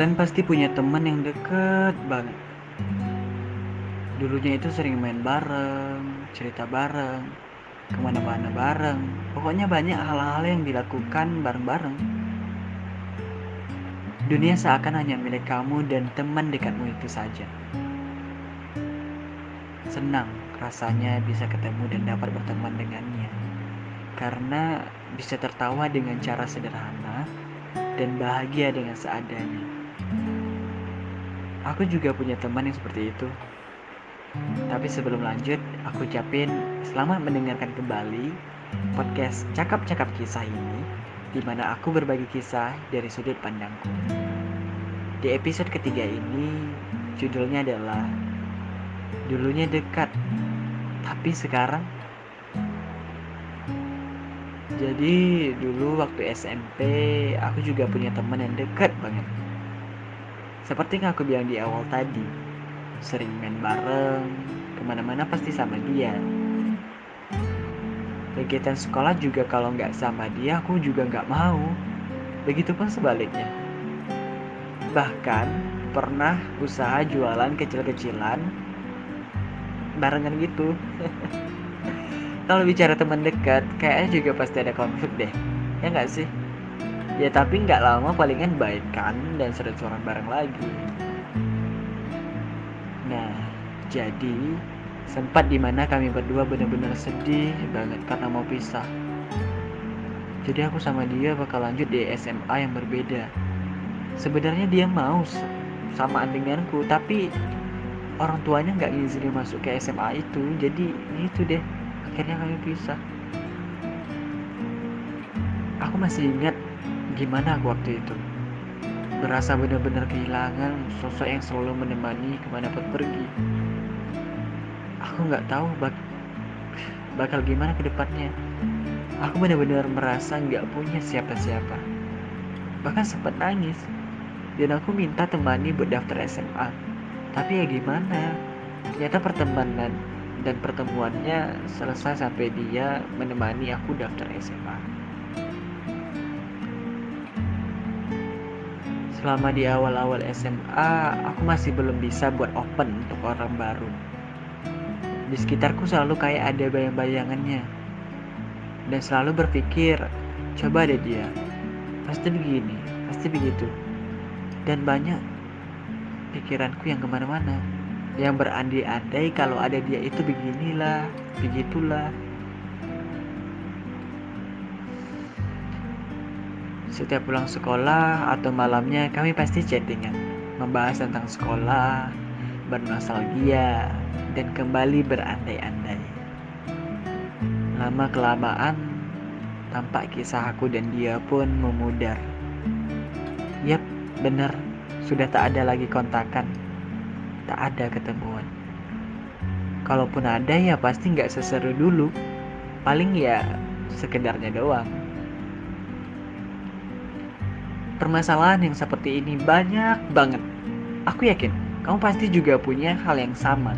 Kalian pasti punya teman yang deket banget. Dulunya itu sering main bareng, cerita bareng, kemana-mana bareng. Pokoknya banyak hal-hal yang dilakukan bareng-bareng. Dunia seakan hanya milik kamu dan teman dekatmu itu saja. Senang rasanya bisa ketemu dan dapat berteman dengannya. Karena bisa tertawa dengan cara sederhana dan bahagia dengan seadanya. Aku juga punya teman yang seperti itu. Tapi sebelum lanjut, aku ucapin selamat mendengarkan kembali podcast Cakap-Cakap Kisah ini, di mana aku berbagi kisah dari sudut pandangku. Di episode ketiga ini, judulnya adalah Dulunya Dekat, Tapi Sekarang. Jadi dulu waktu SMP, aku juga punya teman yang dekat banget. Seperti yang aku bilang di awal tadi, sering main bareng, kemana-mana pasti sama dia. Kegiatan sekolah juga kalau nggak sama dia, aku juga nggak mau. Begitupun sebaliknya. Bahkan pernah usaha jualan kecil-kecilan barengan gitu. Kalau bicara teman dekat, kayaknya juga pasti ada konflik deh. Ya nggak sih? Ya tapi nggak lama palingan baikan dan sering-sering bareng lagi. Nah, jadi sempat dimana kami berdua benar-benar sedih banget karena mau pisah. Jadi aku sama dia bakal lanjut di SMA yang berbeda. Sebenarnya dia mau samaan denganku, tapi orang tuanya nggak ngizinin masuk ke SMA itu. Jadi itu deh, akhirnya kami pisah. Aku masih ingat gimana aku waktu itu. Berasa benar-benar kehilangan sosok yang selalu menemani kemanapun pergi. Aku nggak tahu bakal gimana ke depannya. Aku benar-benar merasa nggak punya siapa-siapa. Bahkan sempat nangis. Dan aku minta temani buat daftar SMA. Tapi ya gimana? Ternyata pertemanan dan pertemuannya selesai sampai dia menemani aku daftar SMA. Selama di awal-awal SMA, aku masih belum bisa buat open untuk orang baru. Di sekitarku selalu kayak ada bayang-bayangannya. Dan selalu berpikir, coba deh dia, pasti begini, pasti begitu. Dan banyak pikiranku yang kemana-mana, yang berandai-andai kalau ada dia itu beginilah, begitulah. Setiap pulang sekolah atau malamnya kami pasti chattingan, membahas tentang sekolah, bernostalgia, dan kembali berandai-andai. Lama-kelamaan, tampak kisah aku dan dia pun memudar. Yap, benar, sudah tak ada lagi kontakan, tak ada ketemuan. Kalaupun ada ya pasti nggak seseru dulu, paling ya sekedarnya doang. Permasalahan yang seperti ini banyak banget. Aku yakin kamu pasti juga punya hal yang sama.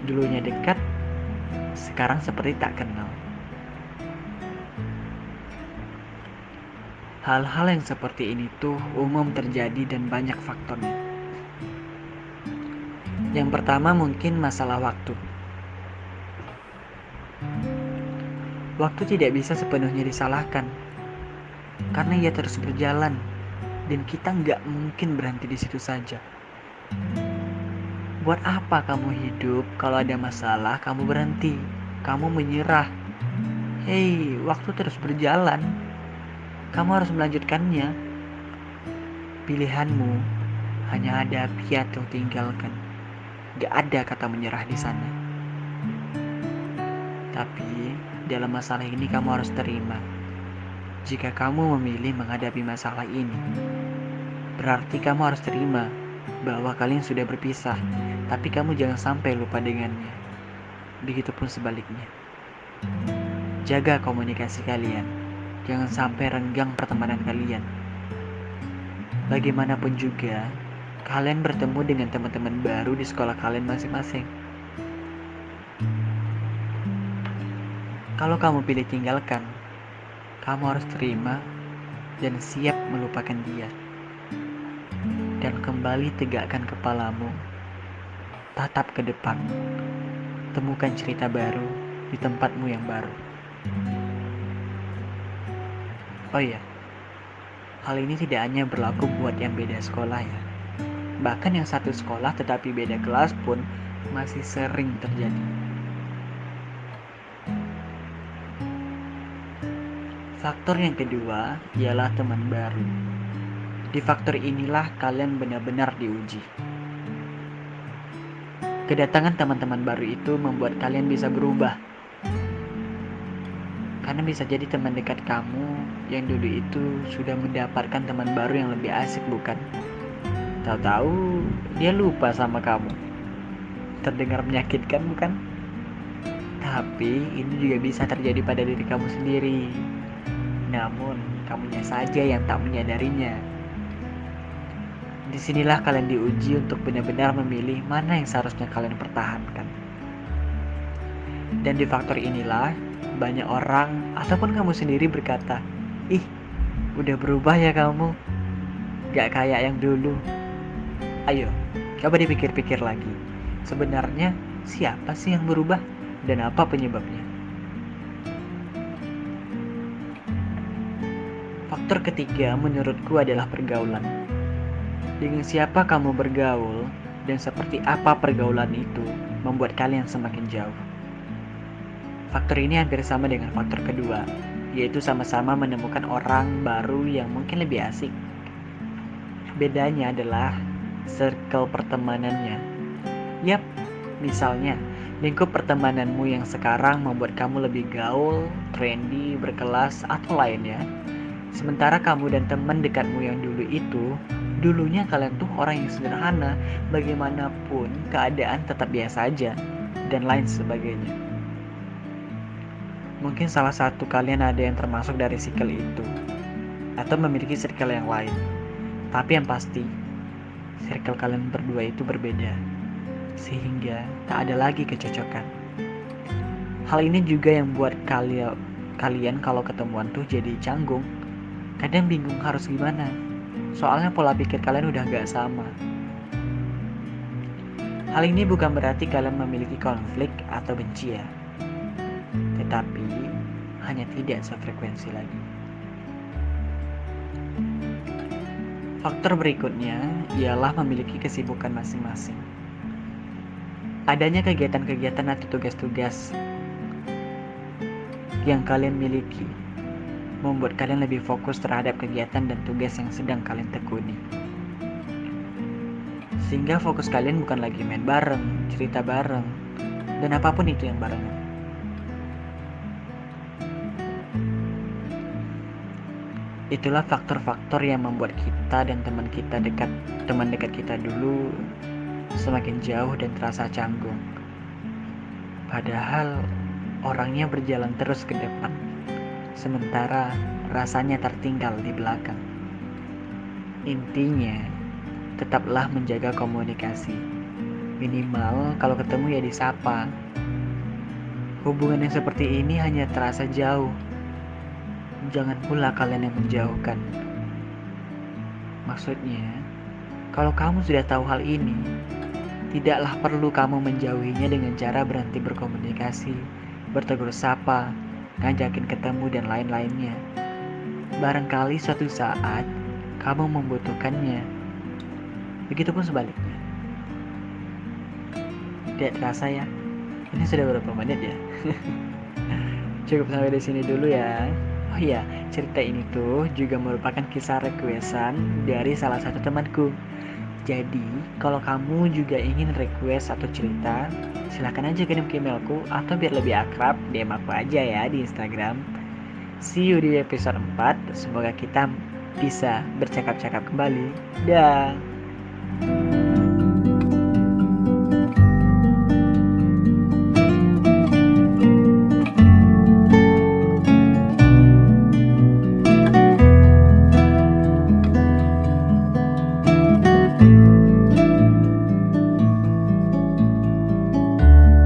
Dulunya dekat, sekarang seperti tak kenal. Hal-hal yang seperti ini tuh umum terjadi dan banyak faktornya. Yang pertama mungkin masalah waktu. Waktu tidak bisa sepenuhnya disalahkan. Karena ia terus berjalan dan kita nggak mungkin berhenti di situ saja. Buat apa kamu hidup kalau ada masalah kamu berhenti, kamu menyerah? Hei, waktu terus berjalan. Kamu harus melanjutkannya. Pilihanmu hanya ada pihak atau tinggalkan. Gak ada kata menyerah di sana. Tapi dalam masalah ini kamu harus terima. Jika kamu memilih menghadapi masalah ini, berarti kamu harus terima bahwa kalian sudah berpisah, tapi kamu jangan sampai lupa dengannya. Begitupun sebaliknya. Jaga komunikasi kalian, jangan sampai renggang pertemanan kalian. Bagaimanapun juga, kalian bertemu dengan teman-teman baru di sekolah kalian masing-masing. Kalau kamu pilih tinggalkan, kamu harus terima dan siap melupakan dia. dan kembali tegakkan kepalamu. Tatap ke depan. Temukan cerita baru di tempatmu yang baru. Oh iya, hal ini tidak hanya berlaku buat yang beda sekolah ya. Bahkan yang satu sekolah tetapi beda kelas pun masih sering terjadi. Faktor yang kedua ialah teman baru. Di faktor inilah kalian benar-benar diuji. Kedatangan teman-teman baru itu membuat kalian bisa berubah. Karena bisa jadi teman dekat kamu yang dulu itu sudah mendapatkan teman baru yang lebih asik, bukan? Tahu-tahu dia lupa sama kamu. Terdengar menyakitkan, bukan? Tapi ini juga bisa terjadi pada diri kamu sendiri. Namun kamunya saja yang tak menyadarinya. Disinilah kalian diuji untuk benar-benar memilih mana yang seharusnya kalian pertahankan. Dan di faktor inilah banyak orang ataupun kamu sendiri berkata, "Ih, udah berubah ya kamu, gak kayak yang dulu." Ayo, coba dipikir-pikir lagi. Sebenarnya siapa sih yang berubah dan apa penyebabnya? Faktor ketiga menurutku adalah pergaulan. Dengan siapa kamu bergaul dan seperti apa pergaulan itu membuat kalian semakin jauh. Faktor ini hampir sama dengan faktor kedua, yaitu sama-sama menemukan orang baru yang mungkin lebih asik. Bedanya adalah circle pertemanannya. Yap, misalnya lingkup pertemananmu yang sekarang membuat kamu lebih gaul, trendy, berkelas, atau lainnya. Sementara kamu dan teman dekatmu yang dulu itu, dulunya kalian tuh orang yang sederhana, bagaimanapun keadaan tetap biasa aja, dan lain sebagainya. Mungkin salah satu kalian ada yang termasuk dari circle itu, atau memiliki circle yang lain. Tapi yang pasti, circle kalian berdua itu berbeda, sehingga tak ada lagi kecocokan. Hal ini juga yang buat kalian kalau ketemuan tuh jadi canggung. Kadang bingung harus gimana, soalnya pola pikir kalian udah gak sama. Hal ini bukan berarti kalian memiliki konflik atau benci ya, tetapi hanya tidak sefrekuensi lagi. Faktor berikutnya ialah memiliki kesibukan masing-masing. Adanya kegiatan-kegiatan atau tugas-tugas yang kalian miliki membuat kalian lebih fokus terhadap kegiatan dan tugas yang sedang kalian tekuni. Sehingga fokus kalian bukan lagi main bareng, cerita bareng, dan apapun itu yang barengan. Itulah faktor-faktor yang membuat kita dan teman dekat kita dulu semakin jauh dan terasa canggung. Padahal orangnya berjalan terus ke depan, sementara rasanya tertinggal di belakang. Intinya, tetaplah menjaga komunikasi. Minimal kalau ketemu ya disapa. Hubungan yang seperti ini hanya terasa jauh. Jangan pula kalian yang menjauhkan. Maksudnya, kalau kamu sudah tahu hal ini, tidaklah perlu kamu menjauhinya dengan cara berhenti berkomunikasi, bertegur sapa, ngajakin ketemu dan lain-lainnya. Barangkali suatu saat kamu membutuhkannya. Begitupun sebaliknya. Tidak terasa ya, ini sudah berapa menit ya? Cukup sampai di sini dulu ya. Oh iya, cerita ini tuh juga merupakan kisah requestan dari salah satu temanku. Jadi, kalau kamu juga ingin request atau cerita, silahkan aja kirim ke emailku atau biar lebih akrab, DM aku aja ya di Instagram. See you di episode 4. Semoga kita bisa bercakap-cakap kembali. Dah.